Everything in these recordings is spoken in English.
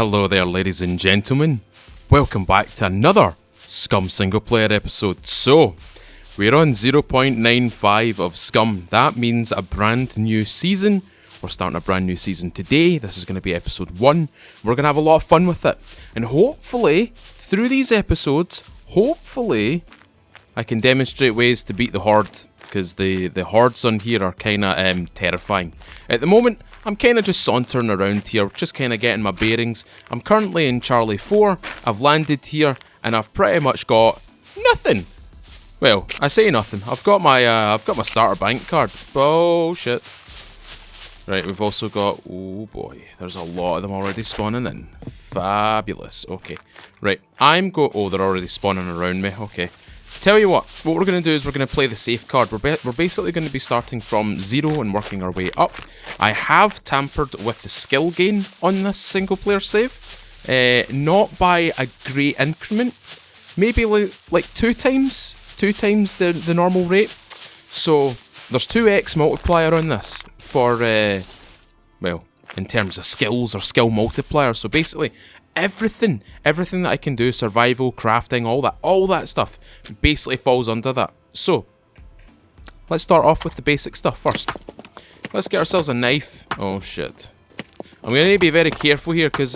Hello there, ladies and gentlemen. Welcome back to another SCUM single player episode. So, we're on 0.95 of SCUM. That means a brand new season. We're starting a brand new season today. This is going to be episode 1. We're going to have a lot of fun with it. And hopefully, through these episodes, I can demonstrate ways to beat the Horde. Because the Hordes on here are kind of terrifying. At the moment, I'm kind of just sauntering around here, just kind of getting my bearings. I'm currently in Charlie 4, I've landed here, and I've pretty much got nothing. Well, I say nothing. I've got my starter bank card. Oh shit. Right, we've also got, oh boy, there's a lot of them already spawning in. Fabulous. Okay, right, oh, they're already spawning around me. Okay. Tell you what we're going to do is we're going to play the safe card. We're basically going to be starting from 0 and working our way up. I have tampered with the skill gain on this single player save. Not by a great increment. Maybe like two times the normal rate. So there's 2x multiplier on this for, well, in terms of skills or skill multiplier. So basically, everything that I can do, survival, crafting, all that stuff, basically falls under that. So, let's start off with the basic stuff first. Let's get ourselves a knife. Oh shit. I'm going to be very careful here because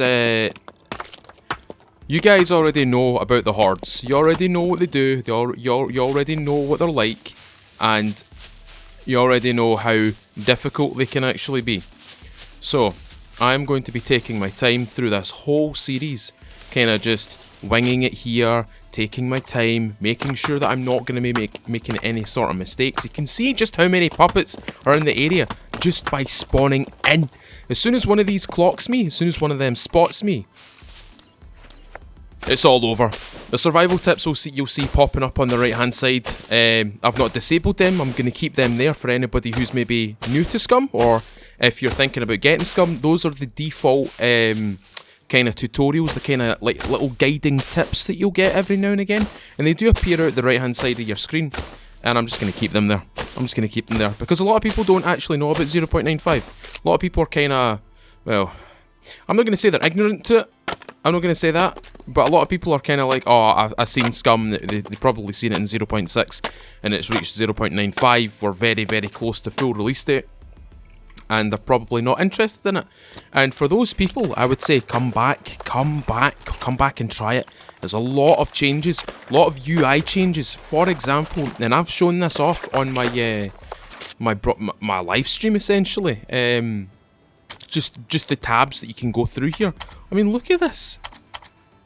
you guys already know about the Hordes. You already know what they do, you already know what they're like, and you already know how difficult they can actually be. So, I'm going to be taking my time through this whole series, kind of just winging it here, taking my time, making sure that I'm not going to be making any sort of mistakes. You can see just how many puppets are in the area just by spawning in. As soon as one of these clocks me, as soon as one of them spots me, it's all over. The survival tips you'll see popping up on the right hand side. I've not disabled them. I'm going to keep them there for anybody who's maybe new to SCUM, or if you're thinking about getting SCUM. Those are the default kind of tutorials, the kind of like little guiding tips that you'll get every now and again, and they do appear out the right hand side of your screen, and I'm just going to keep them there. I'm just going to keep them there because a lot of people don't actually know about 0.95. A lot of people are kind of, well, I'm not going to say they're ignorant to it. I'm not going to say that, but a lot of people are kind of like, oh, I've seen SCUM, they've probably seen it in 0.6, and it's reached 0.95, we're very, very close to full release date, and they're probably not interested in it. And for those people, I would say come back and try it. There's a lot of changes, a lot of UI changes, for example, and I've shown this off on my my live stream essentially. Just the tabs that you can go through here. I mean, look at this.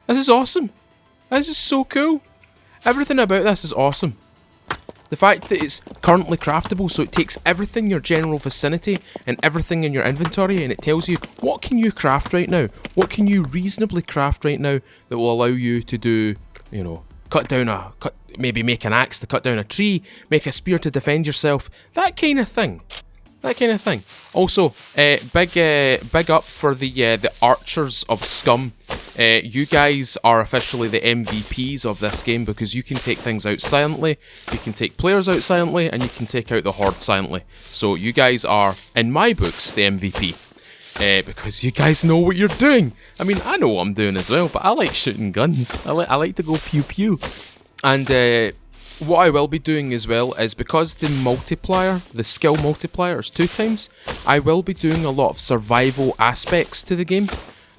This is awesome. This is so cool. Everything about this is awesome. The fact that it's currently craftable, so it takes everything in your general vicinity and everything in your inventory, and it tells you what can you craft right now. What can you reasonably craft right now that will allow you to do, you know, maybe make an axe to cut down a tree, make a spear to defend yourself, that kind of thing. That kind of thing. Also, big up for the archers of SCUM. You guys are officially the MVPs of this game because you can take things out silently, you can take players out silently, and you can take out the Horde silently. So you guys are, in my books, the MVP. Because you guys know what you're doing. I mean, I know what I'm doing as well, but I like shooting guns. I like to go pew pew. And what I will be doing as well is, because the multiplier, the skill multiplier is 2 times, I will be doing a lot of survival aspects to the game.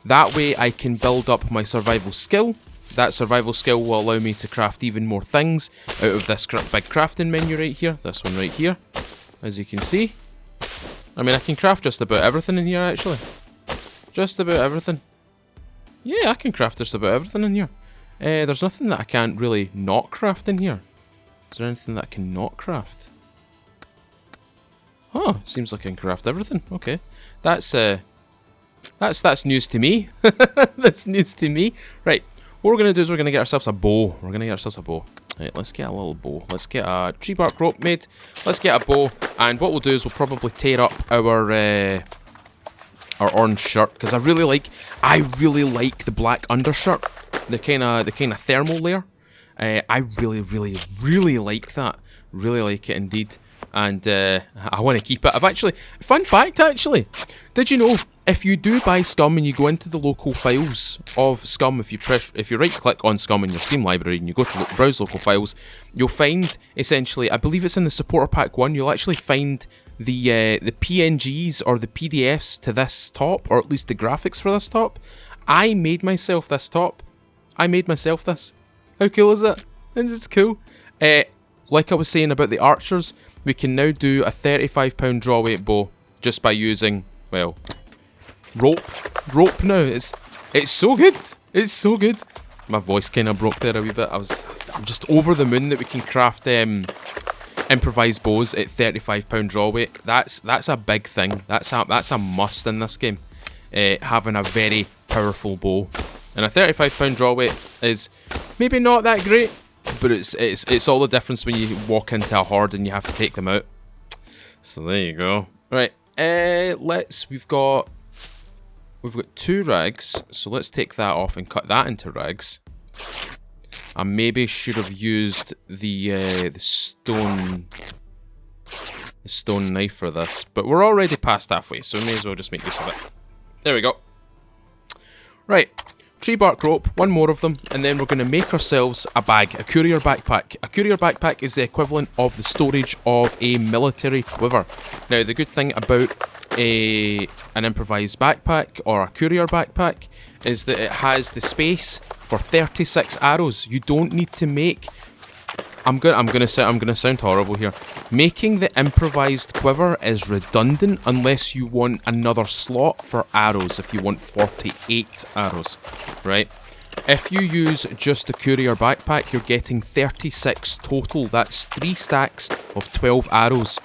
That way I can build up my survival skill. That survival skill will allow me to craft even more things out of this big crafting menu right here, this one right here, as you can see. I mean, I can craft just about everything in here actually. Just about everything. Yeah, I can craft just about everything in here. There's nothing that I can't really not craft in here. Is there anything that I can not craft? Oh, seems like I can craft everything. Okay, that's news to me. That's news to me. Right, what we're gonna do is we're gonna get ourselves a bow. Right, let's get a little bow. Let's get a tree bark rope made. Let's get a bow, and what we'll do is we'll probably tear up our orange shirt because I really like the black undershirt, the kind of thermal layer. I really like that. Really like it indeed. And I want to keep it. Fun fact actually, did you know if you do buy SCUM and you go into the local files of SCUM, if you right click on SCUM in your Steam library and you go to browse local files, you'll find essentially, I believe it's in the supporter pack 1, you'll actually find the PNGs or the PDFs to this top, or at least the graphics for this top. I made myself this top. I made myself this. How cool is it? It's just cool. Like I was saying about the archers, we can now do a 35-pound draw weight bow just by using, well, rope now. It's so good. It's so good. My voice kind of broke there a wee bit. I'm just over the moon that we can craft improvised bows at 35-pound draw weight. That's a big thing. That's a must in this game. Having a very powerful bow, and a 35-pound draw weight is maybe not that great, but it's all the difference when you walk into a horde and you have to take them out. So there you go. Right. We've got 2 rags, so let's take that off and cut that into rags. I maybe should have used the stone knife for this, but we're already past halfway, so we may as well just make use of it. There we go. Right, tree bark rope, 1 more of them, and then we're going to make ourselves a bag, a courier backpack. A courier backpack is the equivalent of the storage of a military quiver. Now, the good thing about an improvised backpack or a courier backpack is that it has the space for 36 arrows. You don't need to make... I'm gonna sound horrible here. Making the improvised quiver is redundant unless you want another slot for arrows. If you want 48 arrows, right? If you use just the courier backpack, you're getting 36 total. That's 3 stacks of 12 arrows.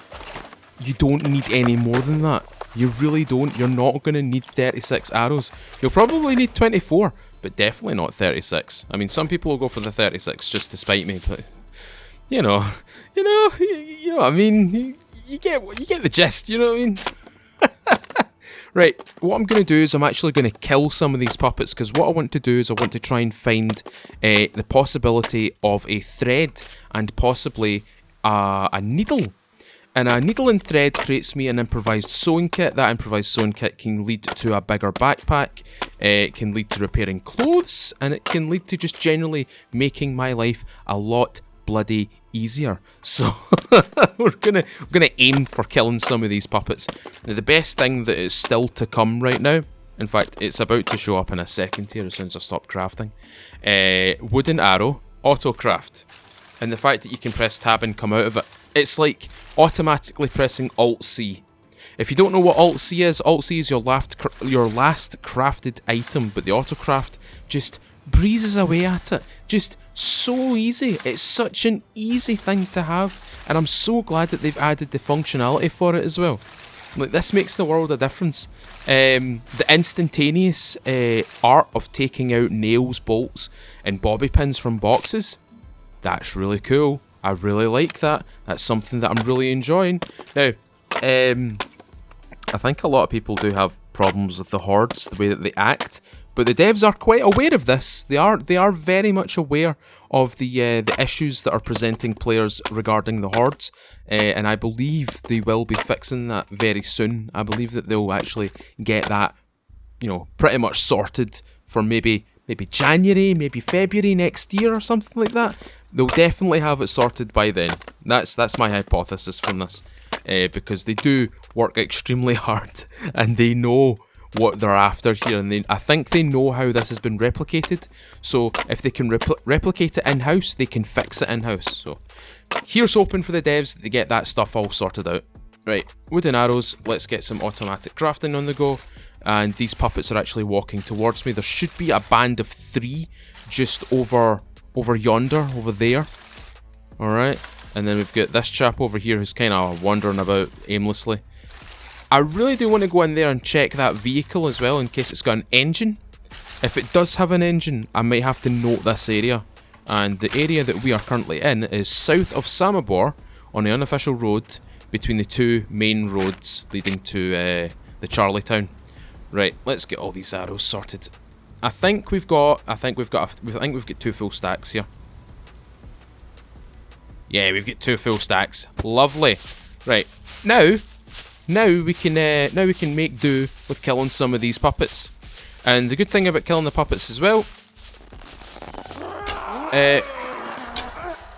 You don't need any more than that. You really don't. You're not gonna need 36 arrows. You'll probably need 24, but definitely not 36. I mean, some people will go for the 36 just to spite me, but. You know what I mean. You get the gist. You know what I mean. Right. What I'm going to do is I'm actually going to kill some of these puppets, because what I want to do is I want to try and find the possibility of a thread and possibly a needle. And a needle and thread creates me an improvised sewing kit. That improvised sewing kit can lead to a bigger backpack. It can lead to repairing clothes, and it can lead to just generally making my life a lot bloody easier. So we're gonna aim for killing some of these puppets. Now, the best thing that is still to come right now, in fact it's about to show up in a second here as soon as I stop crafting, wooden arrow, auto craft, and the fact that you can press tab and come out of it, it's like automatically pressing Alt C. If you don't know what Alt C is your last crafted item, but the auto craft just breezes away at it. Just so easy. It's such an easy thing to have, and I'm so glad that they've added the functionality for it as well. Like, this makes the world a difference. The instantaneous art of taking out nails, bolts, and bobby pins from boxes, that's really cool. I really like that. That's something that I'm really enjoying. Now, I think a lot of people do have problems with the hordes, the way that they act. But the devs are quite aware of this. They are very much aware of the issues that are presenting players regarding the hordes, and I believe they will be fixing that very soon. I believe that they'll actually get that, pretty much sorted for maybe January, maybe February next year or something like that. They'll definitely have it sorted by then. That's my hypothesis from this, because they do work extremely hard and they know what they're after here, and I think they know how this has been replicated. So if they can replicate it in-house, they can fix it in-house. So here's hoping for the devs that they get that stuff all sorted out. Right, wooden arrows, let's get some automatic crafting on the go. And these puppets are actually walking towards me. There should be a band of 3 just over yonder, over there. Alright, and then we've got this chap over here who's kind of wandering about aimlessly. I really do want to go in there and check that vehicle as well in case it's got an engine. If it does have an engine, I might have to note this area. And the area that we are currently in is south of Samobor on the unofficial road between the 2 main roads leading to the Charlie Town. Right, let's get all these arrows sorted. I think we've got 2 full stacks here. Yeah, we've got 2 full stacks. Lovely. Right, now now we can make do with killing some of these puppets. And the good thing about killing the puppets as well,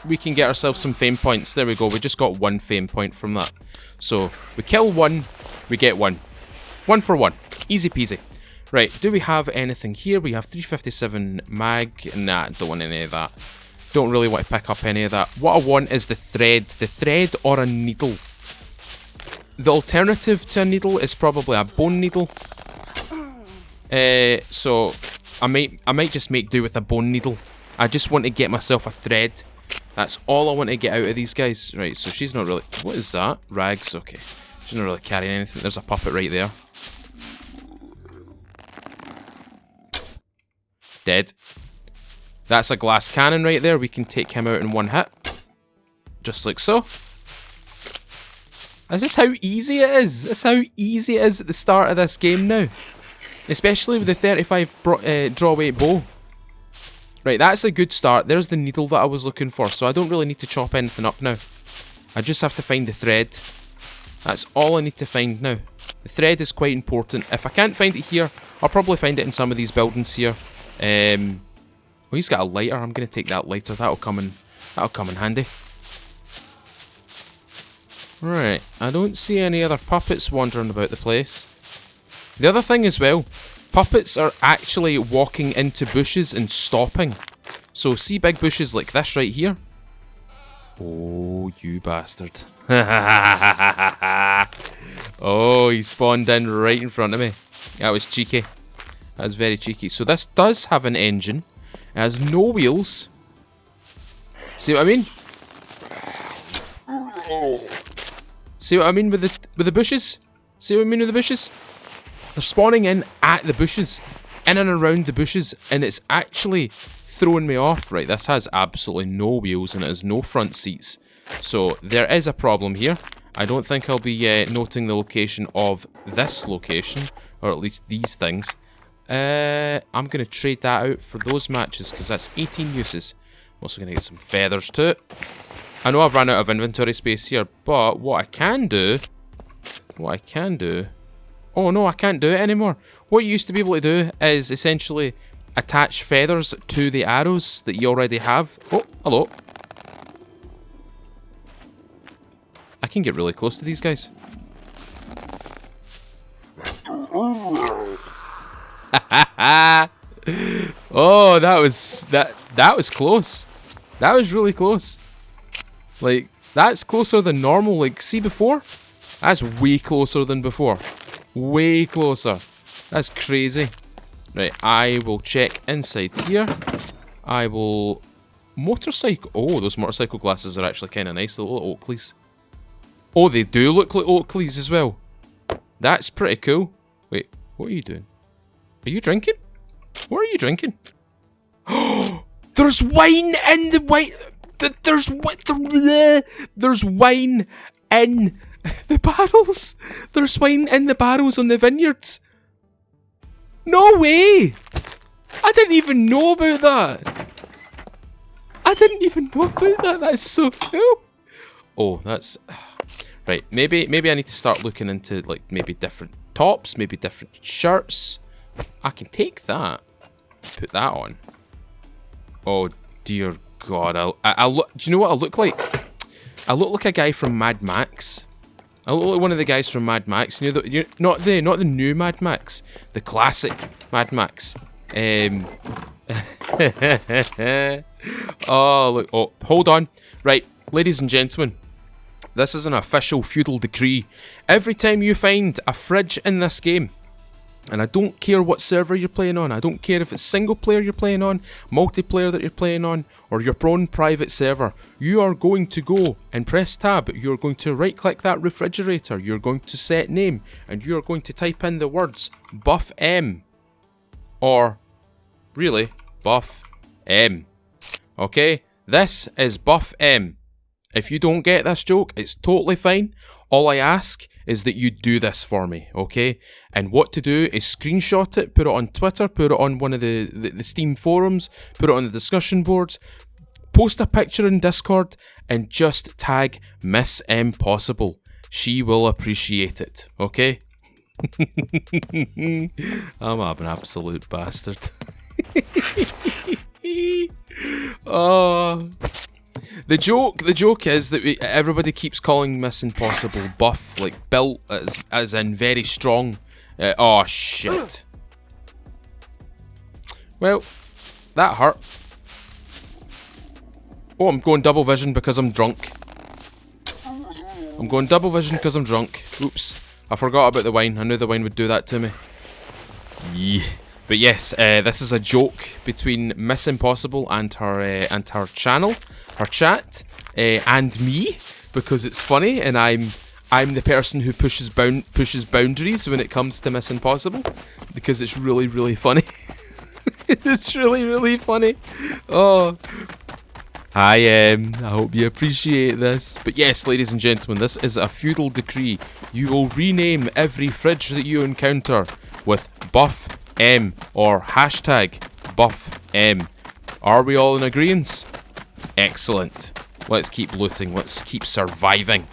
we can get ourselves some fame points. There we go. We just got 1 fame point from that. So we kill 1, we get 1. 1 for 1. Easy peasy. Right, do we have anything here? We have 357 mag. Nah, don't want any of that. Don't really want to pick up any of that. What I want is the thread. The thread or a needle. The alternative to a needle is probably a bone needle. So I might just make do with a bone needle. I just want to get myself a thread. That's all I want to get out of these guys. Right, so she's not really... What is that? Rags, okay. She's not really carrying anything. There's a puppet right there. Dead. That's a glass cannon right there. We can take him out in 1 hit. Just like so. That's just how easy it is. That's how easy it is at the start of this game now. Especially with the 35 draw weight bow. Right, that's a good start. There's the needle that I was looking for, so I don't really need to chop anything up now. I just have to find the thread. That's all I need to find now. The thread is quite important. If I can't find it here, I'll probably find it in some of these buildings here. Oh, he's got a lighter. I'm going to take that lighter. That'll come in handy. Right, I don't see any other puppets wandering about the place. The other thing as well, puppets are actually walking into bushes and stopping. So see big bushes like this right here? Oh, you bastard. Oh, he spawned in right in front of me. That was cheeky. That was very cheeky. So this does have an engine. It has no wheels. See what I mean? See what I mean with the bushes? See what I mean with the bushes? They're spawning in at the bushes, in and around the bushes, and it's actually throwing me off. Right, this has absolutely no wheels and it has no front seats. So there is a problem here. I don't think I'll be noting the location of this location, or at least these things. I'm going to trade that out for those matches because that's 18 uses. I'm also going to get some feathers too. I know I've run out of inventory space here, but what I can do... Oh no, I can't do it anymore. What you used to be able to do is essentially attach feathers to the arrows that you already have. Oh, hello. I can get really close to these guys. Oh, that was close. That was really close. Like, that's closer than normal. Like, see before? That's way closer than before. Way closer. That's crazy. Right, I will check inside here. I will... Motorcycle... Oh, those motorcycle glasses are actually kind of nice. They look like Oakleys. Oh, they do look like Oakleys as well. That's pretty cool. Wait, what are you doing? Are you drinking? What are you drinking? Oh, there's wine in the wine... There's wine in the barrels. There's wine in the barrels on the vineyards. No way! I didn't even know about that. I didn't even know about that. That's so cool. Oh, that's... Right, maybe I need to start looking into, like, maybe different tops, maybe different shirts. I can take that. Put that on. Oh, dear God. I look... Do you know what I look like? I look like a guy from Mad Max. I look like one of the guys from Mad Max. You know, not the new Mad Max, the classic Mad Max. Oh, look. Oh, hold on. Right, ladies and gentlemen, this is an official feudal decree. Every time you find a fridge in this game, and I don't care what server you're playing on, I don't care if it's single player you're playing on, multiplayer that you're playing on, or your own private server, you are going to go and press tab, you're going to right click that refrigerator, you're going to set name, and you're going to type in the words buff M. Or, really, buff M. Okay, this is buff M. If you don't get this joke, it's totally fine. All I ask is that you do this for me, okay? And what to do is screenshot it, put it on Twitter, put it on one of the Steam forums, put it on the discussion boards, post a picture in Discord, and just tag Miss M Possible. she will appreciate it, okay? I'm an absolute bastard. Oh, the joke is that everybody keeps calling Miss Impossible buff, like built as in very strong. Oh shit. Well, that hurt. Oh, I'm going double vision because I'm drunk. I'm going double vision because I'm drunk. Oops. I forgot about the wine. I knew the wine would do that to me. Yeah. But yes, this is a joke between Miss Impossible and her channel, her chat, and me, because it's funny, and I'm the person who pushes boundaries when it comes to Miss Impossible, because it's really, really funny. It's really, really funny. Oh. I hope you appreciate this. But yes, ladies and gentlemen, this is a feudal decree. You will rename every fridge that you encounter with buff M or hashtag buff M. Are we all in agreement? Excellent. Let's keep looting. Let's keep surviving.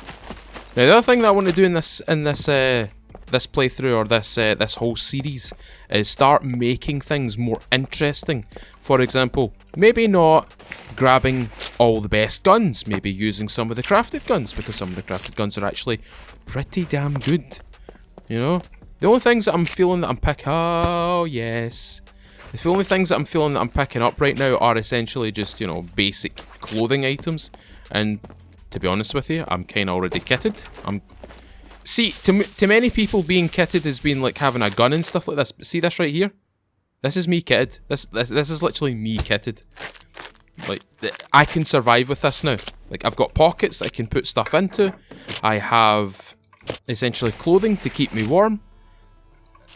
Now, the other thing that I want to do in this playthrough, or this whole series, is start making things more interesting. For example, maybe not grabbing all the best guns, maybe using some of the crafted guns, because some of the crafted guns are actually pretty damn good. You know? The only things that I'm feeling that I'm picking... Oh, yes. The only things that I'm feeling that I'm picking up right now are essentially just, you know, basic clothing items. And to be honest with you, I'm kind of already kitted. See, to many people, being kitted has been like having a gun and stuff like this. But see this right here? This is me kitted. This is literally me kitted. Like, I can survive with this now. Like, I've got pockets I can put stuff into. I have essentially clothing to keep me warm.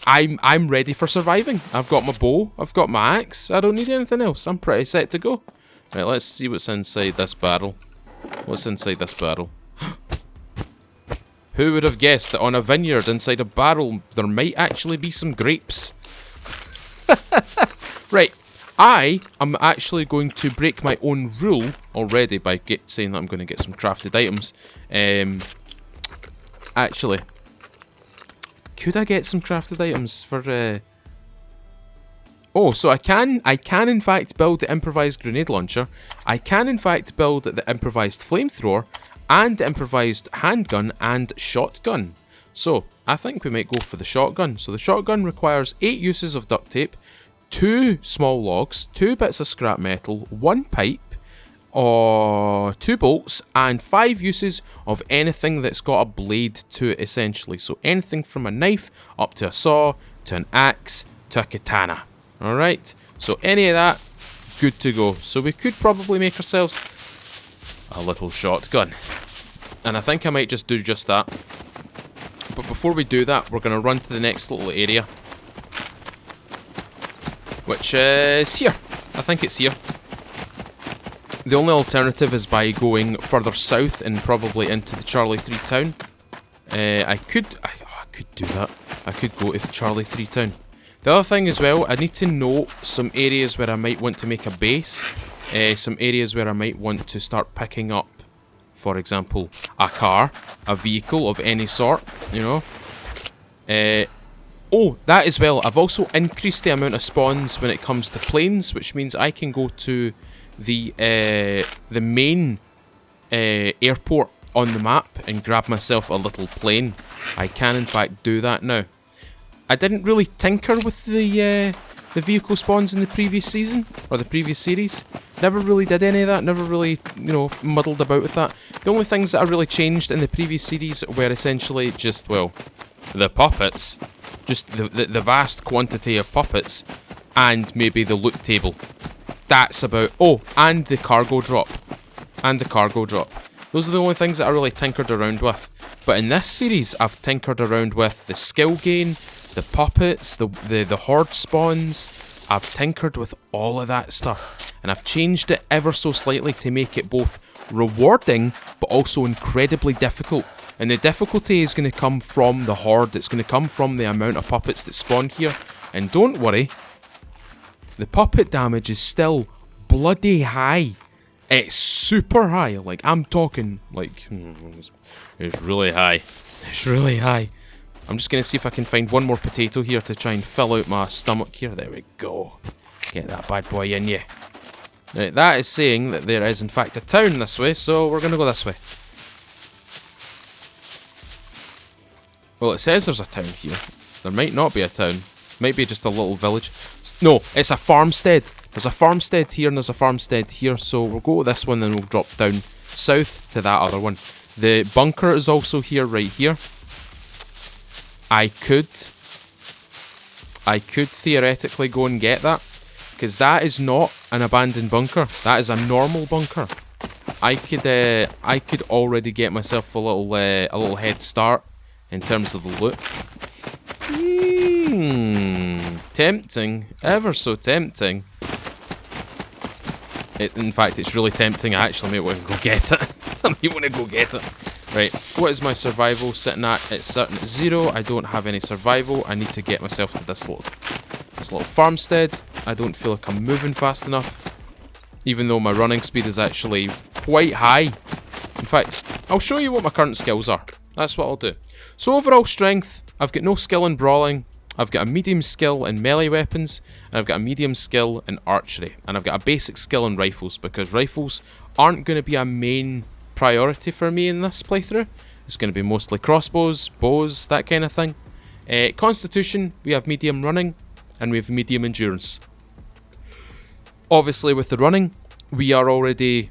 I'm ready for surviving. I've got my bow. I've got my axe. I don't need anything else. I'm pretty set to go. Right, let's see what's inside this barrel. What's inside this barrel? Who would have guessed that on a vineyard inside a barrel there might actually be some grapes? Right, I am actually going to break my own rule already by saying that I'm going to get some crafted items. Actually, could I get some crafted items for... Oh, so I can in fact build the improvised grenade launcher. I can in fact build the improvised flamethrower and the improvised handgun and shotgun. So I think we might go for the shotgun. So the shotgun requires 8 uses of duct tape, 2 small logs, 2 bits of scrap metal, 1 pipe, 2 bolts, and 5 uses of anything that's got a blade to it, essentially. So anything from a knife up to a saw, to an axe, to a katana. Alright, so any of that, good to go. So we could probably make ourselves a little shotgun. And I think I might just do just that. But before we do that, we're going to run to the next little area. Which is here. I think it's here. The only alternative is by going further south and probably into the Charlie 3 town. I could do that. I could go to the Charlie 3 town. The other thing as well, I need to know some areas where I might want to make a base. Some areas where I might want to start picking up, for example, a car, a vehicle of any sort, you know. Oh, that as well. I've also increased the amount of spawns when it comes to planes, which means I can go to the main airport on the map and grab myself a little plane. I can in fact do that now. I didn't really tinker with the vehicle spawns in the previous season, or the previous series. Never really did any of that, never really, you know, muddled about with that. The only things that I really changed in the previous series were essentially just, well, the puppets, just the vast quantity of puppets, and maybe the loot table. That's about, oh, and the cargo drop. And the cargo drop. Those are the only things that I really tinkered around with. But in this series, I've tinkered around with the skill gain, the puppets, the horde spawns. I've tinkered with all of that stuff. And I've changed it ever so slightly to make it both rewarding, but also incredibly difficult. And the difficulty is going to come from the horde. It's going to come from the amount of puppets that spawn here. And don't worry, the puppet damage is still bloody high. It's super high. Like, I'm talking, like, it's really high. It's really high. I'm just going to see if I can find one more potato here to try and fill out my stomach here. There we go. Get that bad boy in you. Now, that is saying that there is, in fact, a town this way, so we're going to go this way. Well, it says there's a town here. There might not be a town. Might be just a little village. No, it's a farmstead. There's a farmstead here and there's a farmstead here, so we'll go to this one and we'll drop down south to that other one. The bunker is also here, right here. I could theoretically go and get that, because that is not an abandoned bunker. That is a normal bunker. I could already get myself a little head start in terms of the loot. Tempting, ever so tempting. In fact, it's really tempting. I actually may want to go get it. I may want to go get it. Right, what is my survival sitting at? It's sitting at 0. I don't have any survival. I need to get myself to this little farmstead. I don't feel like I'm moving fast enough, even though my running speed is actually quite high. In fact, I'll show you what my current skills are. That's what I'll do. So overall strength, I've got no skill in brawling. I've got a medium skill in melee weapons, and I've got a medium skill in archery, and I've got a basic skill in rifles, because rifles aren't going to be a main priority for me in this playthrough. It's going to be mostly crossbows, bows, that kind of thing. Constitution, we have medium running, and we have medium endurance. Obviously with the running, we are already...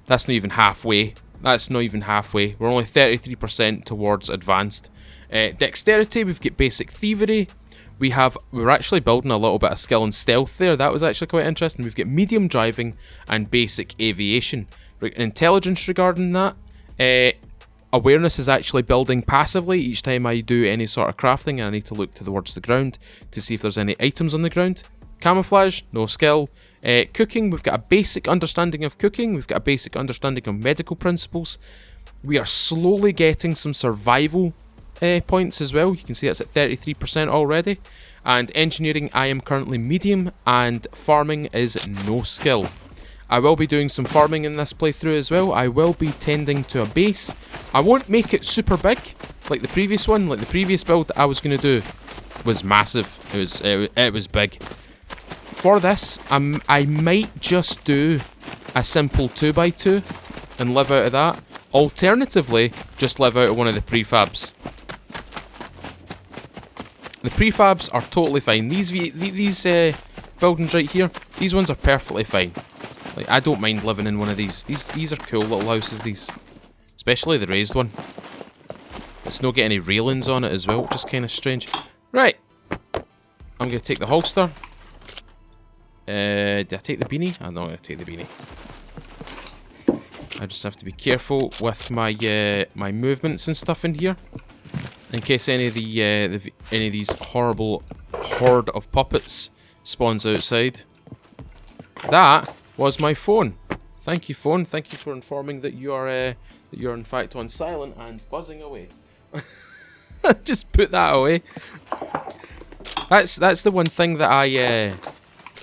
That's not even halfway. That's not even halfway. We're only 33% towards advanced. Dexterity, we've got basic thievery. We're actually building a little bit of skill in stealth there. That was actually quite interesting. We've got medium driving and basic aviation. Intelligence regarding that. Awareness is actually building passively each time I do any sort of crafting, and I need to look towards the ground to see if there's any items on the ground. Camouflage, no skill. Cooking, we've got a basic understanding of cooking. We've got a basic understanding of medical principles. We are slowly getting some survival points as well. You can see that's at 33% already. And engineering, I am currently medium, and farming is no skill. I will be doing some farming in this playthrough as well. I will be tending to a base. I won't make it super big like the previous one. Like the previous build that I was going to do was massive. It was big. For this, I might just do a simple 2x2 and live out of that. Alternatively, just live out of one of the prefabs. The prefabs are totally fine. These buildings right here, these ones are perfectly fine. Like, I don't mind living in one of these. These are cool little houses, these. Especially the raised one. It's not got any railings on it as well, which is kind of strange. Right. I'm going to take the holster. Did I take the beanie? I'm not going to take the beanie. I just have to be careful with my my movements and stuff in here, in case any of these horrible horde of puppets spawns outside. That was my phone. Thank you, phone. Thank you for informing that you are in fact on silent and buzzing away. Just put that away. That's the one thing that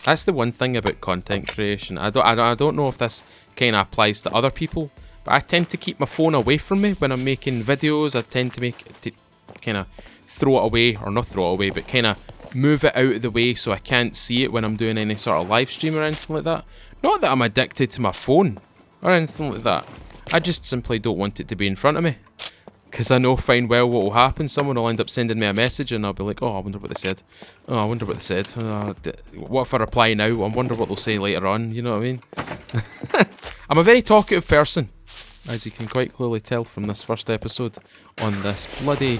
that's the one thing about content creation. I don't know if this kind of applies to other people, but I tend to keep my phone away from me when I'm making videos. I tend to kind of throw it away, or not throw it away, but kind of move it out of the way so I can't see it when I'm doing any sort of live stream or anything like that. Not that I'm addicted to my phone or anything like that. I just simply don't want it to be in front of me, because I know fine well what will happen. Someone will end up sending me a message and I'll be like, oh, I wonder what they said. Oh, I wonder what they said. What if I reply now? I wonder what they'll say later on, you know what I mean? I'm a very talkative person, as you can quite clearly tell from this first episode on this bloody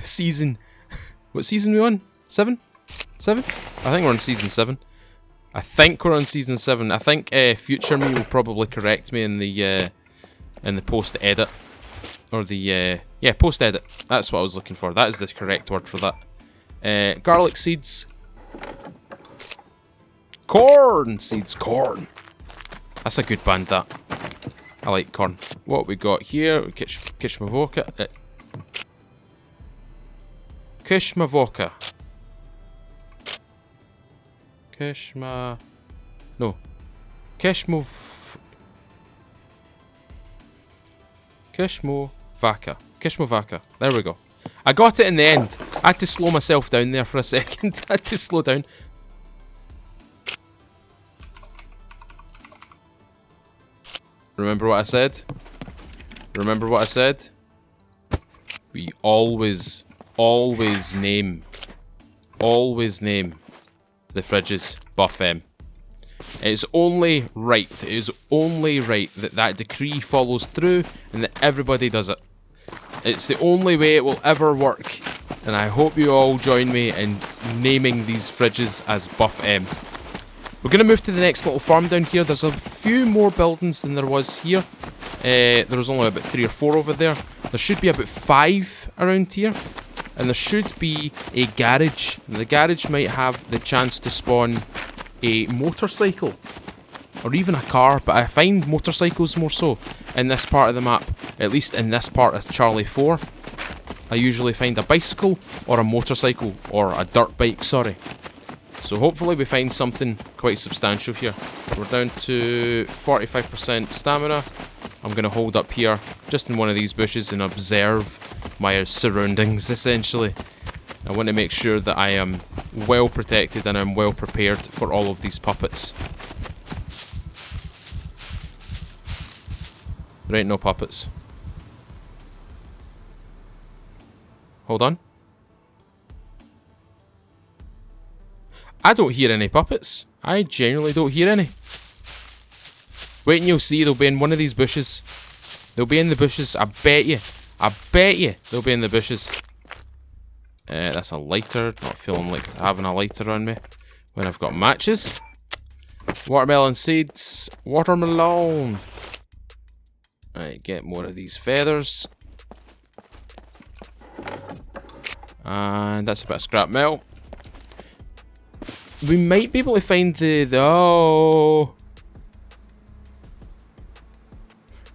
season. What season are we on? 7? 7? I think we're on season 7. I think we're on season 7. I think future me will probably correct me in the post edit. Or the, yeah, post edit. That's what I was looking for. That is the correct word for that. Garlic seeds. Corn seeds. Corn. That's a good band, that. I like corn. What we got here? Kishmavoka. Kishmavoka. Kishmovaka. There we go. I got it in the end. I had to slow myself down there for a second. I had to slow down. Remember what I said? Remember what I said? We always name the fridges buff M. It's only right, that that decree follows through and that everybody does it. It's the only way it will ever work, and I hope you all join me in naming these fridges as buff M. We're going to move to the next little farm down here. There's a few more buildings than there was here. There was only about 3 or 4 over there. There should be about 5 around here. And there should be a garage. And the garage might have the chance to spawn a motorcycle. Or even a car. But I find motorcycles more so in this part of the map. At least in this part of Charlie 4. I usually find a bicycle or a motorcycle. Or a dirt bike, sorry. So hopefully we find something quite substantial here. We're down to 45% stamina. I'm going to hold up here just in one of these bushes and observe my surroundings essentially. I want to make sure that I am well protected and I'm well prepared for all of these puppets. There ain't no puppets. Hold on. I don't hear any puppets. I genuinely don't hear any. Wait and you'll see, they'll be in one of these bushes. They'll be in the bushes, I bet you. I bet you they'll be in the bushes. That's a lighter. Not feeling like having a lighter on me when I've got matches. Watermelon seeds. Watermelon. Right, get more of these feathers. And that's a bit of scrap metal. We might be able to find the oh.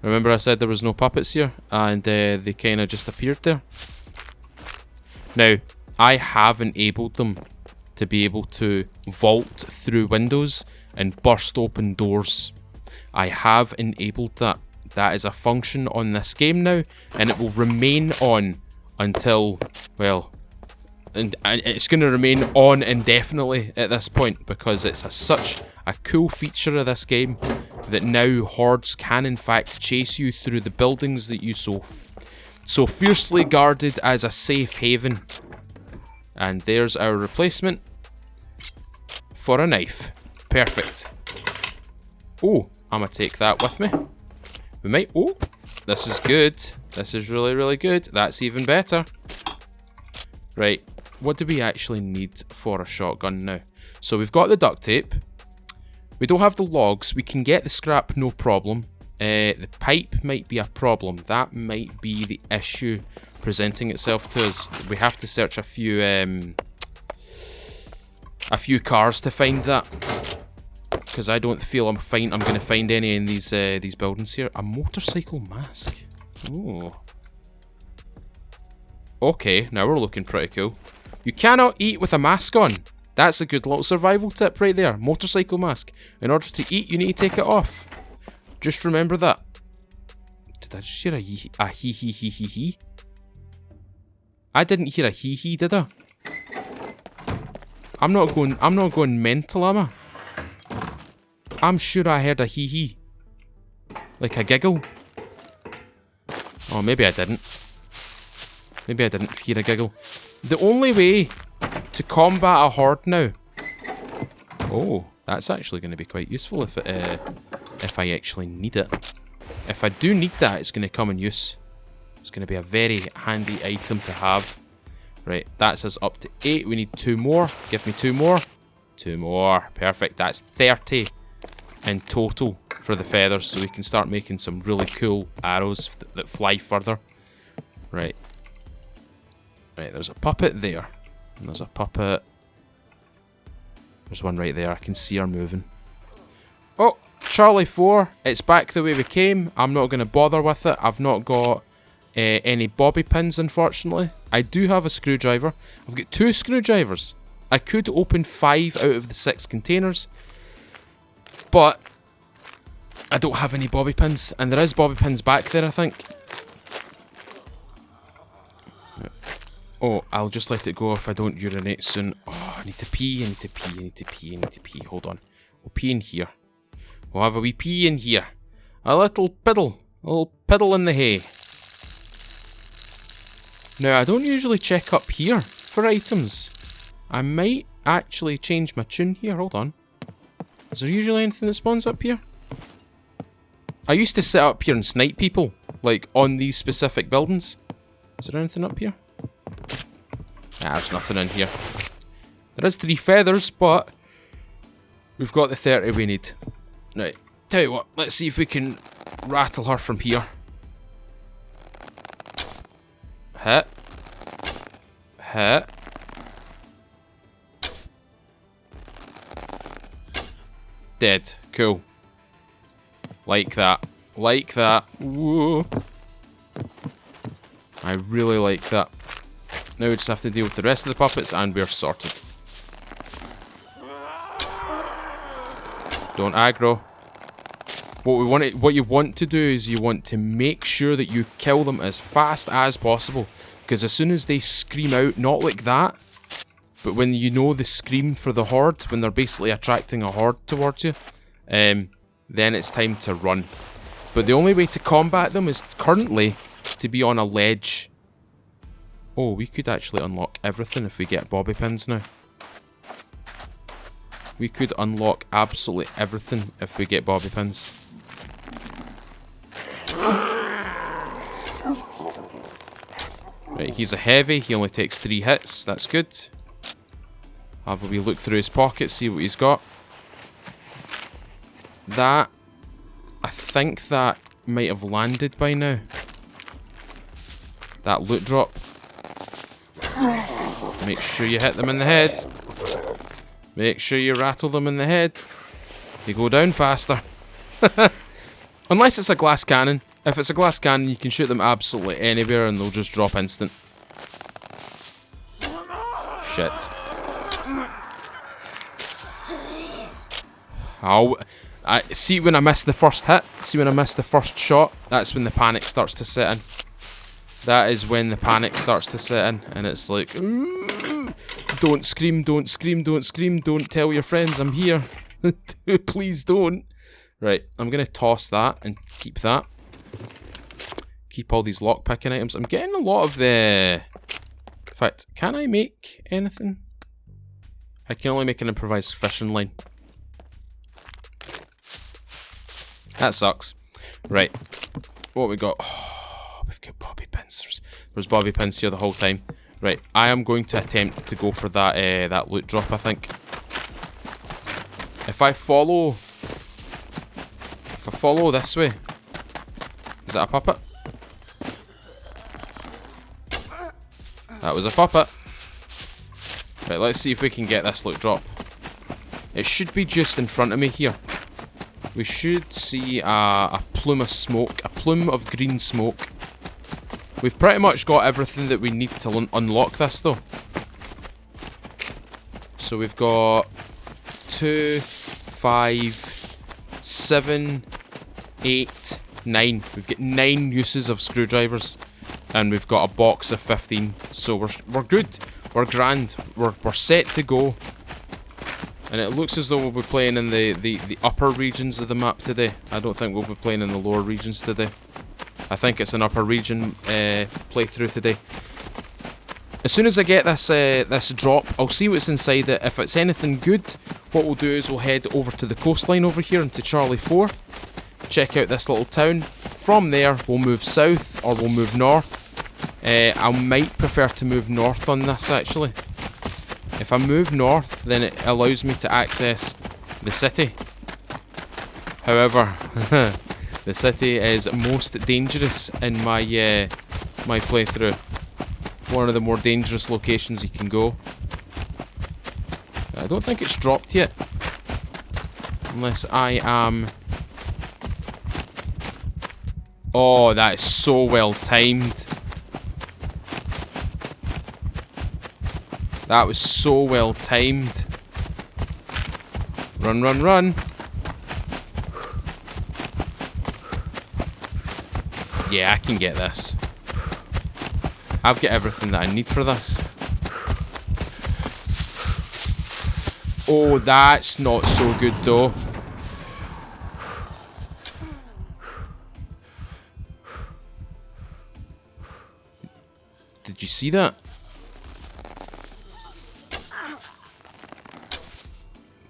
Remember I said there was no puppets here? And they kind of just appeared there. Now, I have enabled them to be able to vault through windows and burst open doors. I have enabled that. That is a function on this game now, and it will remain on until, well, and it's going to remain on indefinitely at this point because it's such a cool feature of this game that now hordes can in fact chase you through the buildings that you so fiercely guarded as a safe haven. And there's our replacement for a knife. Perfect. Oh, I'm going to take that with me. We might... Oh, this is good. This is really, really good. That's even better. Right. What do we actually need for a shotgun now? So we've got the duct tape. We don't have the logs. We can get the scrap, no problem. The pipe might be a problem. That might be the issue presenting itself to us. We have to search a few cars to find that. Because I don't feel I'm going to find any in these buildings here. A motorcycle mask. Ooh. Okay, now we're looking pretty cool. You cannot eat with a mask on. That's a good little survival tip right there. Motorcycle mask. In order to eat, you need to take it off. Just remember that. Did I just hear a hee hee hee hee hee? I didn't hear a hee hee, did I? I'm not going mental, am I? I'm sure I heard a hee hee. Like a giggle. Oh, maybe I didn't. Maybe I didn't hear a giggle. The only way to combat a horde now. Oh, that's actually going to be quite useful if I actually need it. If I do need that, it's going to come in use. It's going to be a very handy item to have. Right, that's us up to 8. We need 2 more. Give me 2 more. 2 more. Perfect. That's 30 in total for the feathers, so we can start making some really cool arrows that fly further. Right. Right, there's a puppet there. And there's a puppet. There's one right there. I can see her moving. Oh, Charlie 4. It's back the way we came. I'm not going to bother with it. I've not got any bobby pins, unfortunately. I do have a screwdriver. I've got 2 screwdrivers. I could open 5 out of the 6 containers. But I don't have any bobby pins, and there is bobby pins back there, I think. Oh, I'll just let it go if I don't urinate soon. Oh, I need to pee, I need to pee, I need to pee, I need to pee. Hold on. We'll pee in here. We'll have a wee pee in here. A little piddle in the hay. Now, I don't usually check up here for items. I might actually change my tune here. Hold on. Is there usually anything that spawns up here? I used to sit up here and snipe people, like on these specific buildings. Is there anything up here? Nah, there's nothing in here. There is 3 feathers, but we've got the 30 we need. Right, tell you what, let's see if we can rattle her from here. Hit. Hit. Dead. Cool. Like that. Like that. Whoa. I really like that. Now we just have to deal with the rest of the puppets and we're sorted. Don't aggro. What you want to do is you want to make sure that you kill them as fast as possible. Because as soon as they scream out, not like that, but when you know the scream for the horde, when they're basically attracting a horde towards you, then it's time to run. But the only way to combat them is currently to be on a ledge. Oh, we could actually unlock everything if we get bobby pins now. We could unlock absolutely everything if we get bobby pins. Right, he's a heavy. He only takes 3 hits. That's good. Have a wee look through his pockets, see what he's got. That, I think that might have landed by now. That loot drop. Make sure you hit them in the head. Make sure you rattle them in the head. They go down faster. Unless it's a glass cannon. If it's a glass cannon, you can shoot them absolutely anywhere and they'll just drop instant. Shit. Oh, see when I miss the first hit? See when I miss the first shot? That's when the panic starts to set in. That is when the panic starts to set in. And it's like, don't scream, don't scream, don't scream. Don't tell your friends I'm here. Please don't. Right, I'm going to toss that and keep that. Keep all these lockpicking items. I'm getting a lot of the... In fact, can I make anything? I can only make an improvised fishing line. That sucks. Right. What we got? Oh, we've got bobby pins. There's bobby pins here the whole time. Right. I am going to attempt to go for that that loot drop, I think. If I follow this way. Is that a puppet? That was a puppet. Right, let's see if we can get this loot drop. It should be just in front of me here. We should see a plume of smoke, a plume of green smoke. We've pretty much got everything that we need to unlock this though. So we've got 2, 5, 7, 8, 9. We've got 9 uses of screwdrivers. And we've got a box of 15. So we're good. We're grand. We're set to go. And it looks as though we'll be playing in the upper regions of the map today. I don't think we'll be playing in the lower regions today. I think it's an upper region playthrough today. As soon as I get this drop, I'll see what's inside it. If it's anything good, what we'll do is we'll head over to the coastline over here into Charlie 4. Check out this little town. From there, we'll move south or we'll move north. I might prefer to move north on this actually. If I move north, then it allows me to access the city. However, the city is most dangerous in my my playthrough. One of the more dangerous locations you can go. I don't think it's dropped yet. Unless I am... Oh, that is so well timed. That was so well timed. Run, run, run. Yeah, I can get this. I've got everything that I need for this. Oh, that's not so good though. Did you see that?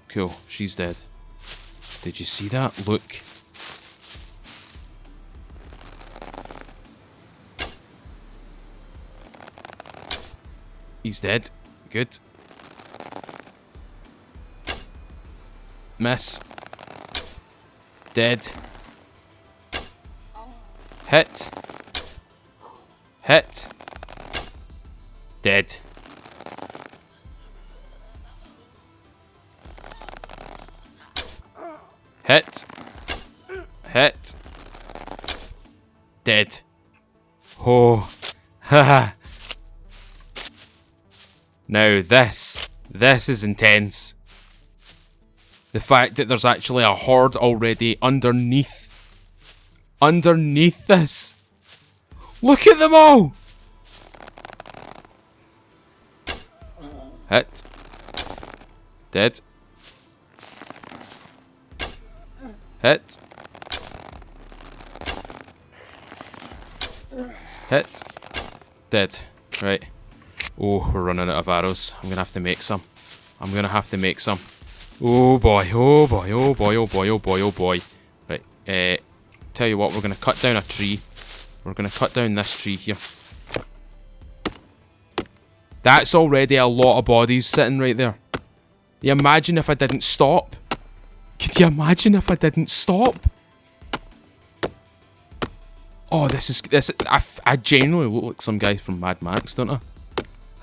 Cool, she's dead. Did you see that? Look. He's dead. Good. Miss. Dead. Hit. Hit. Dead. Hit. Hit. Dead. Oh. Haha. Now this is intense. The fact that there's actually a horde already underneath this. Look at them all. Hit. Dead. Hit. Hit. Dead. Right. Oh, we're running out of arrows. I'm gonna have to make some. I'm gonna have to make some. Oh boy, oh boy, oh boy, oh boy, oh boy, oh boy. Right, tell you what, we're gonna cut down a tree. We're gonna cut down this tree here. That's already a lot of bodies sitting right there. You imagine if I didn't stop? Could you imagine if I didn't stop? Oh, this. I genuinely look like some guy from Mad Max, don't I?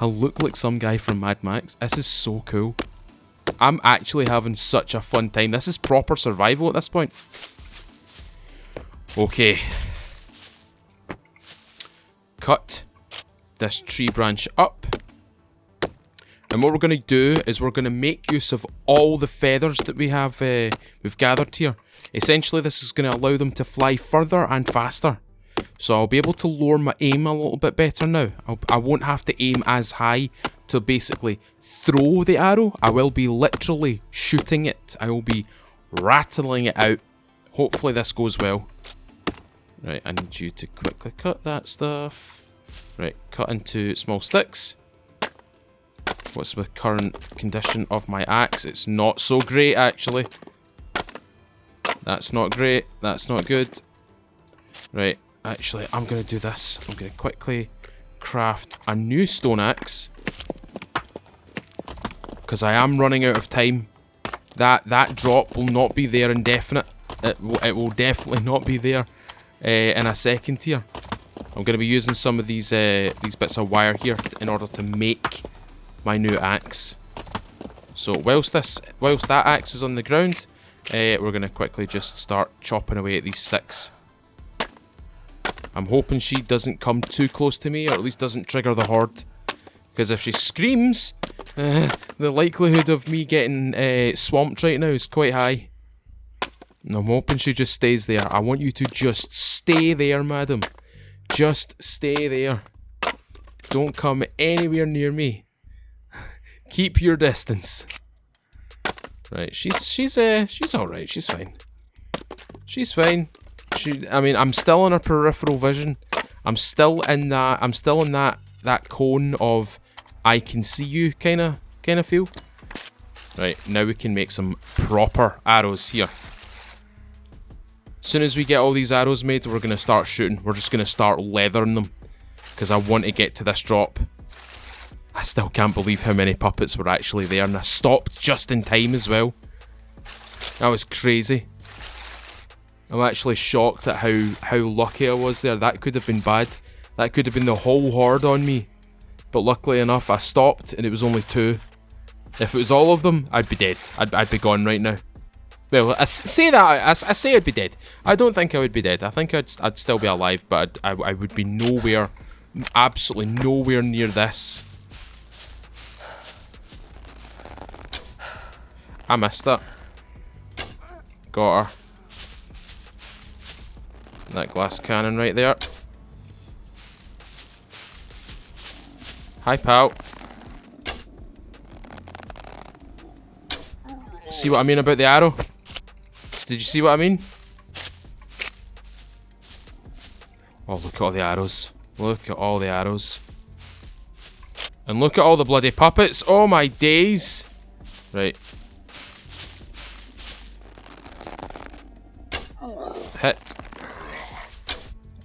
I look like some guy from Mad Max. This is so cool. I'm actually having such a fun time. This is proper survival at this point. Okay. Cut this tree branch up. And what we're going to do is we're going to make use of all the feathers that we've gathered here. Essentially, this is going to allow them to fly further and faster. So I'll be able to lower my aim a little bit better now. I won't have to aim as high to basically throw the arrow. I will be literally shooting it. I will be rattling it out. Hopefully this goes well. Right, I need you to quickly cut that stuff. Right, cut into small sticks. What's the current condition of my axe? It's not so great, actually. That's not great. That's not good. Right, actually, I'm going to do this. I'm going to quickly craft a new stone axe. Because I am running out of time. That drop will not be there indefinite. It will definitely not be there in a second here. I'm going to be using some of these bits of wire here in order to make my new axe. So whilst that axe is on the ground, we're going to quickly just start chopping away at these sticks. I'm hoping she doesn't come too close to me, or at least doesn't trigger the horde. Because if she screams, the likelihood of me getting swamped right now is quite high. And I'm hoping she just stays there. I want you to just stay there, madam. Just stay there. Don't come anywhere near me. Keep your distance. Right, she's alright, she's fine. She's fine. I mean, I'm still in her peripheral vision. I'm still in that cone of I can see you kinda feel. Right, now we can make some proper arrows here. As soon as we get all these arrows made, we're gonna start shooting. We're just gonna start leathering them. Because I want to get to this drop. I still can't believe how many puppets were actually there, and I stopped just in time as well. That was crazy. I'm actually shocked at how lucky I was there. That could have been bad. That could have been the whole horde on me. But luckily enough, I stopped and it was only 2. If it was all of them, I'd be dead. I'd be gone right now. Well, I say that. I say I'd be dead. I don't think I would be dead. I think I'd still be alive, but I would be nowhere, absolutely nowhere near this. I missed that. Got her. That glass cannon right there. Hi, pal. See what I mean about the arrow? Did you see what I mean? Oh, look at all the arrows. Look at all the arrows. And look at all the bloody puppets. Oh my days. Right. Hit.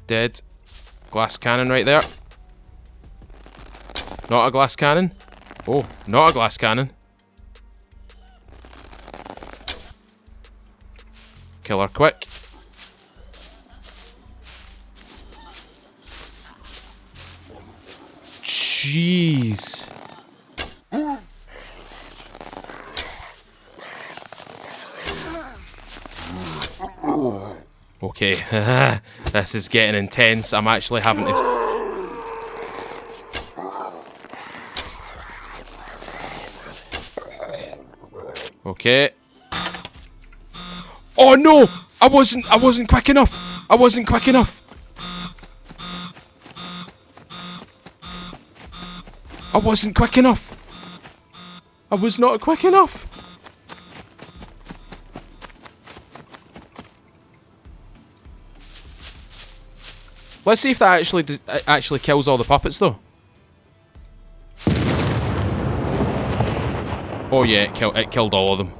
Dead. Glass cannon right there. Not a glass cannon. Oh, not a glass cannon. Kill her quick. Jeez. Okay, this is getting intense. I'm actually having to... Okay. Oh no! I wasn't quick enough! I wasn't quick enough! I wasn't quick enough! I was not quick enough! Let's see if that actually kills all the puppets though. Oh yeah, it killed all of them.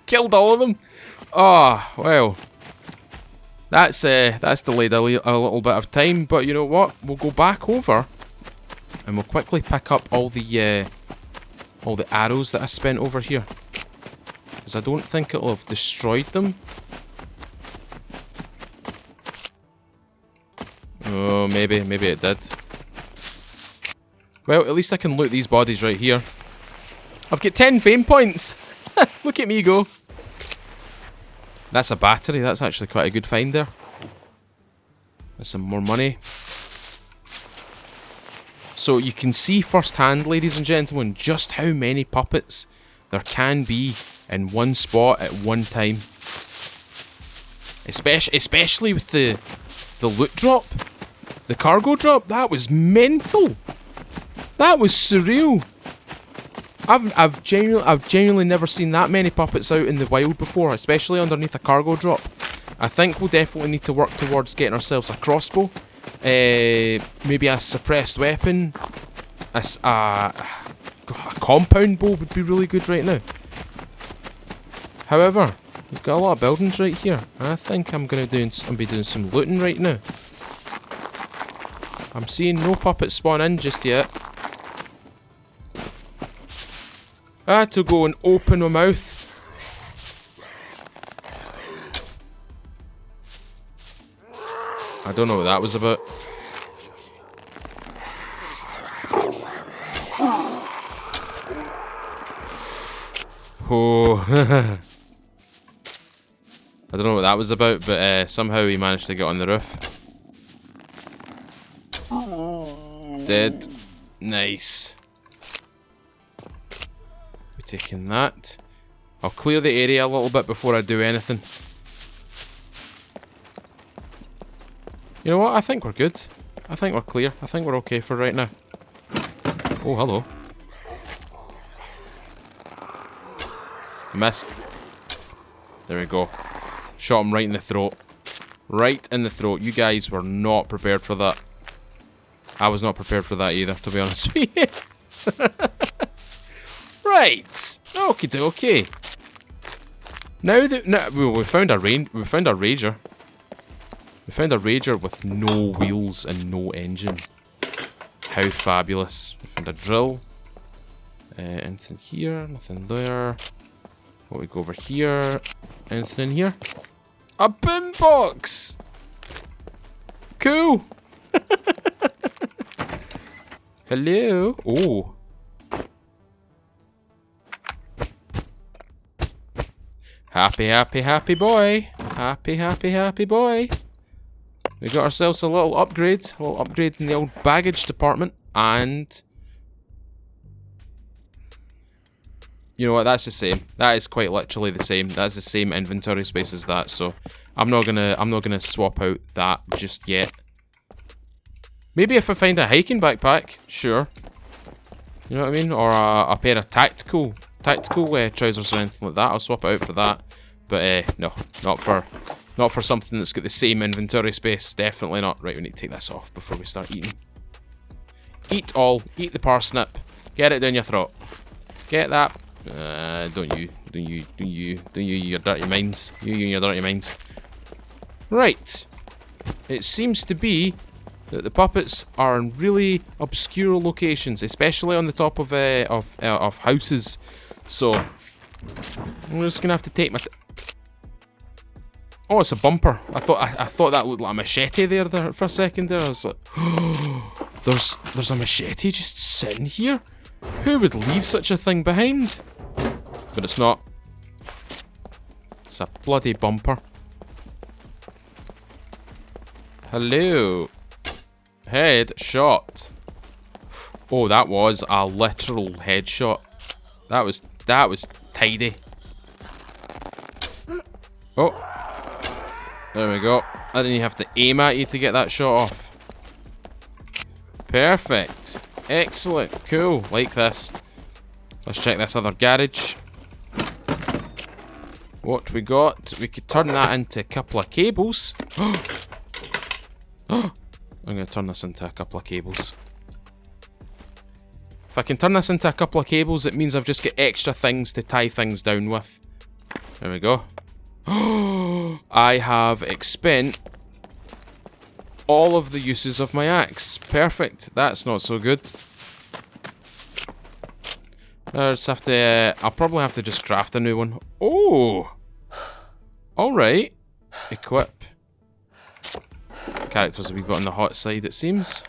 Killed all of them. Oh well, that's delayed a little bit of time, but you know what? We'll go back over and we'll quickly pick up all the arrows that I spent over here, because I don't think it'll have destroyed them. Oh, maybe it did. Well, at least I can loot these bodies right here. I've got 10 fame points. Look at me go. That's a battery. That's actually quite a good find there. There's some more money. So you can see firsthand, ladies and gentlemen, just how many puppets there can be in one spot at one time. Especially with the loot drop. The cargo drop. That was mental. That was surreal. I've genuinely never seen that many puppets out in the wild before, especially underneath a cargo drop. I think we'll definitely need to work towards getting ourselves a crossbow, maybe a suppressed weapon, a compound bow would be really good right now. However, we've got a lot of buildings right here. I think I'm be doing some looting right now. I'm seeing no puppets spawn in just yet. I had to go and open my mouth. I don't know what that was about. Oh. I don't know what that was about, but somehow he managed to get on the roof. Dead. Nice. Taking that. I'll clear the area a little bit before I do anything. You know what? I think we're good. I think we're clear. I think we're okay for right now. Oh, hello. Missed. There we go. Shot him right in the throat. Right in the throat. You guys were not prepared for that. I was not prepared for that either, to be honest with you. Right. Okay. Now that we found a rager. We found a rager with no wheels and no engine. How fabulous. We found a drill. Anything here? Nothing there. What we go over here? Anything in here? A boombox! Cool! Hello? Oh. Happy boy. Happy boy. We got ourselves a little upgrade in the old baggage department, and you know what, that's the same. That is quite literally the same. That's the same inventory space as that, so I'm not gonna swap out that just yet. Maybe if I find a hiking backpack, sure. You know what I mean? Or a pair of tactical trousers or anything like that. I'll swap it out for that. But no, not for something that's got the same inventory space. Definitely not. Right, we need to take this off before we start eating. Eat all. Eat the parsnip. Get it down your throat. Get that. Don't you, your dirty minds. You and your dirty minds. Right. It seems to be that the puppets are in really obscure locations, especially on the top of houses. So I'm just gonna have to take my. Oh, it's a bumper. I thought that looked like a machete there for a second. There, I was like, oh, there's a machete just sitting here. Who would leave such a thing behind? But it's not. It's a bloody bumper. Hello. Headshot. Oh, that was a literal headshot. That was tidy. Oh. There we go. I didn't even have to aim at you to get that shot off. Perfect. Excellent. Cool. Like this. Let's check this other garage. What we got? We could turn that into a couple of cables. I'm going to turn this into a couple of cables. If I can turn this into a couple of cables, it means I've just got extra things to tie things down with. There we go. I have expent all of the uses of my axe. Perfect. That's not so good. I just have to. I'll probably have to just craft a new one. Oh. All right. Equip. Characters a wee bit on the hot side, it seems.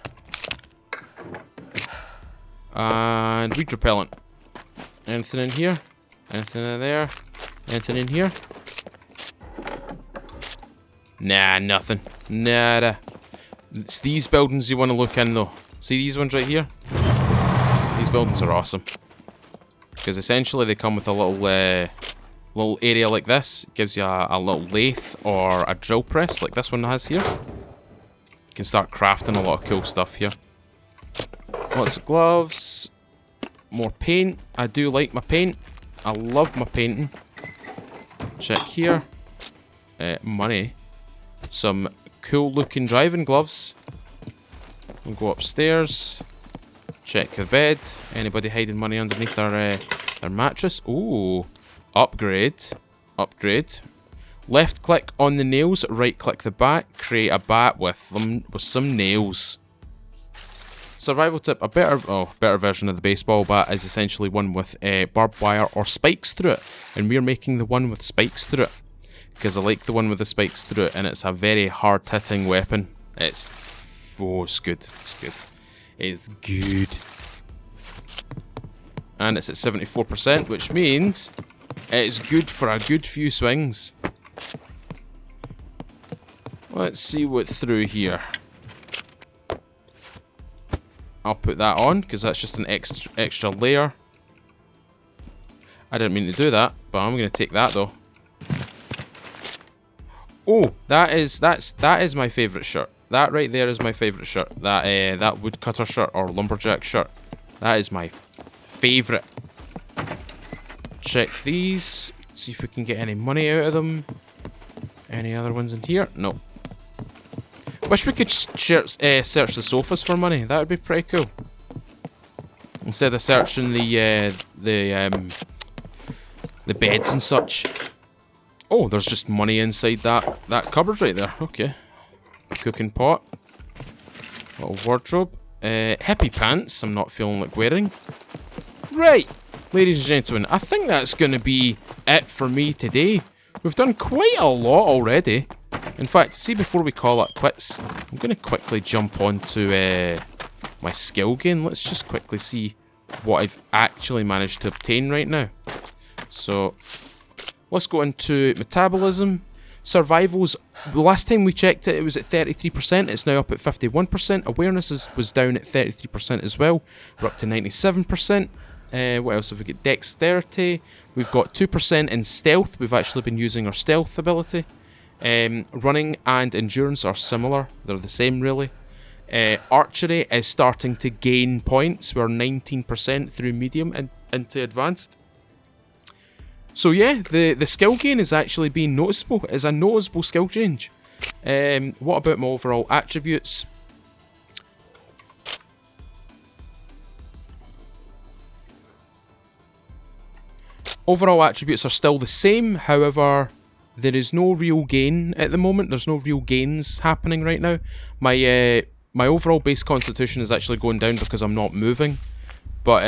And weed repellent. Anything in here? Anything in there? Anything in here? Nah, nothing. Nada. It's these buildings you want to look in though. See these ones right here? These buildings are awesome. Because essentially they come with a little area like this. It gives you a little lathe or a drill press like this one has here. You can start crafting a lot of cool stuff here. Lots of gloves. More paint. I do like my paint. I love my painting. Check here. Money. Some cool looking driving gloves. We'll go upstairs. Check the bed. Anybody hiding money underneath their mattress? Ooh. Upgrade. Upgrade. Left click on the nails, right click the bat. Create a bat with some nails. Survival tip, a better version of the baseball bat is essentially one with barbed wire or spikes through it. And we're making the one with spikes through it. Because I like the one with the spikes through it, and it's a very hard-hitting weapon. It's good. It's good. It's good. And it's at 74%, which means it's good for a good few swings. Let's see what's through here. I'll put that on, because that's just an extra layer. I didn't mean to do that, but I'm going to take that though. Oh, that is my favourite shirt. That right there is my favourite shirt. That woodcutter shirt or lumberjack shirt. That is my favourite. Check these. See if we can get any money out of them. Any other ones in here? No. Wish we could search the sofas for money. That would be pretty cool. Instead of searching the beds and such. Oh, there's just money inside that cupboard right there. Okay. Cooking pot. Little wardrobe. Hippie pants. I'm not feeling like wearing. Right. Ladies and gentlemen, I think that's going to be it for me today. We've done quite a lot already. In fact, see, before we call it quits, I'm going to quickly jump onto my skill gain. Let's just quickly see what I've actually managed to obtain right now. So, let's go into metabolism. Survivals, the last time we checked it, it was at 33%. It's now up at 51%. Awareness was down at 33% as well. We're up to 97%. What else have we got? Dexterity. We've got 2% in stealth. We've actually been using our stealth ability. Running and endurance are similar. They're the same, really. Archery is starting to gain points. We're 19% through medium and into advanced. So yeah, the skill gain is actually being noticeable. It's a noticeable skill change. What about my overall attributes? Overall attributes are still the same, however, there is no real gain at the moment. There's no real gains happening right now. My overall base constitution is actually going down because I'm not moving. But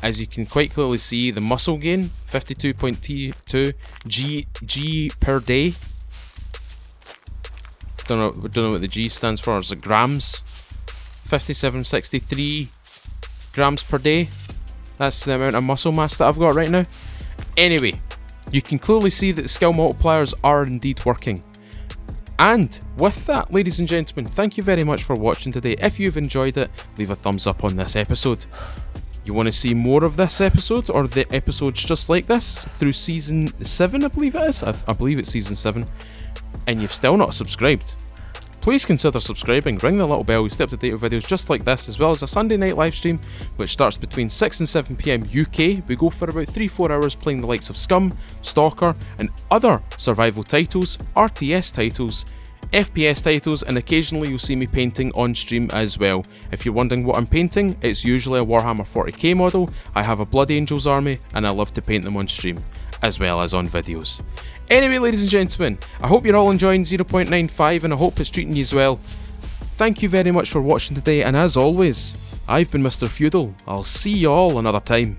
as you can quite clearly see, the muscle gain, 52.2 G per day. Don't know what the G stands for. It's grams. 5763 grams per day. That's the amount of muscle mass that I've got right now. Anyway, you can clearly see that the skill multipliers are indeed working. And with that, ladies and gentlemen, thank you very much for watching today. If you've enjoyed it, leave a thumbs up on this episode. You want to see more of this episode, or the episodes just like this, through Season 7, I believe it is? I believe it's Season 7. And you've still not subscribed, please consider subscribing, ring the little bell, you stay up to date with videos just like this, as well as a Sunday night live stream, which starts between 6 and 7 PM UK. We go for about 3-4 hours playing the likes of SCUM, Stalker, and other survival titles, RTS titles, FPS titles, and occasionally you'll see me painting on stream as well. If you're wondering what I'm painting, it's usually a Warhammer 40k model. I have a Blood Angels army, and I love to paint them on stream, as well as on videos. Anyway, ladies and gentlemen, I hope you're all enjoying 0.95, and I hope it's treating you as well. Thank you very much for watching today, and as always, I've been Mr. Feudal. I'll see you all another time.